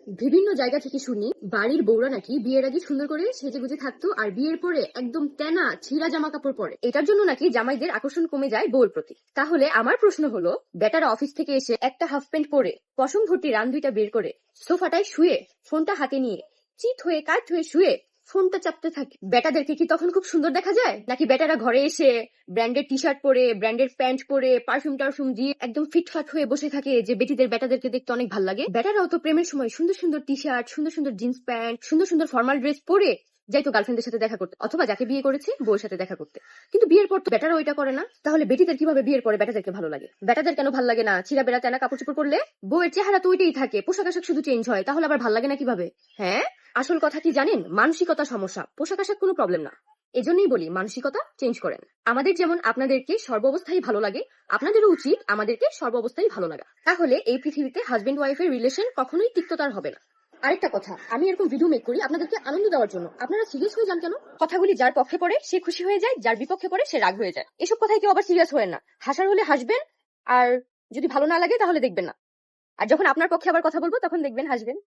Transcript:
বিভিন্ন জায়গা থেকে শুনি বাড়ির বউরা নাকি বিয়ের আগে সুন্দর করে সেজেগুজে থাকতো আর বিয়ের পরে একদম তেনা ছিঁড়া জামা কাপড় পরে। এটার জন্য নাকি জামাইদের আকর্ষণ কমে যায় বউর প্রতি। তাহলে আমার প্রশ্ন হলো, বেটারা অফিস থেকে এসে একটা হাফ প্যান্ট পরে পশম ভর্তি রান দুইটা বের করে সোফাটায় শুয়ে ফোনটা হাতে নিয়ে চিত হয়ে কাত হয়ে শুয়ে ফোনটা চাপতে থাকে, বেটাদেরকে কি তখন খুব সুন্দর দেখা যায়? নাকি বেটারা ঘরে এসে ব্র্যান্ডের টি শার্ট পরে ব্র্যান্ডের প্যান্ট পরে পারফিউম টারফিউম দিয়ে একদম ফিটফাট হয়ে বসে থাকে যে বেটাদেরকে দেখতে অনেক ভালো লাগে? বেটারাও তো প্রেমের সময় সুন্দর সুন্দর টি শার্ট, সুন্দর সুন্দর জিন্স প্যান্ট, সুন্দর সুন্দর ফর্মাল ড্রেস পরে যাইতো গার্লফ্রেন্ডের সাথে দেখা করতে অথবা যাকে বিয়ে করেছে বউয়ের সাথে দেখা করতে। কিন্তু বিয়ের পর তো বেটারা ওইটা করে না। তাহলে বেটিদের কিভাবে বিয়ের পরে বেটাদেরকে ভালো লাগে? বেটাদের কেন ভালো লাগে না? ছিঁড়া বেড়া তেনা কাপড় চোপড় পরলে বউয়ের চেহারা তো ওইটাই থাকে, পোশাক আশাক শুধু চেঞ্জ হয়, তাহলে আবার ভালো লাগে না কিভাবে? হ্যাঁ, আসল কথা কি জানেন? মানসিকতা সমস্যা, পোশাক আশাক কোনো প্রবলেম না। এজন্যই বলি মানসিকতা চেঞ্জ করেন। আমাদের যেমন আপনাদেরকে সর্বাবস্থায় ভালো লাগে, আপনাদেরও উচিত আমাদেরকে সর্বাবস্থায় ভালো লাগা। তাহলে এই পৃথিবীতে হাজবেন্ড ওয়াইফের রিলেশন কখনোই তিক্ততার হবে না। আরেকটা কথা, আমি এরকম ভিডিও মেক করি আপনাদেরকে আনন্দ দেওয়ার জন্য। আপনারা সিরিয়াস হয়ে যান কেন? কথাগুলি যার পক্ষে পড়ে সে খুশি হয়ে যায়, যার বিপক্ষে পড়ে সে রাগ হয়ে যায়। এসব কথায় কেউ আবার সিরিয়াস হয়ে না। হাসার হলে হাসবেন, আর যদি ভালো না লাগে তাহলে দেখবেন না। আর যখন আপনার পক্ষে আবার কথা বলবো তখন দেখবেন হাসবেন।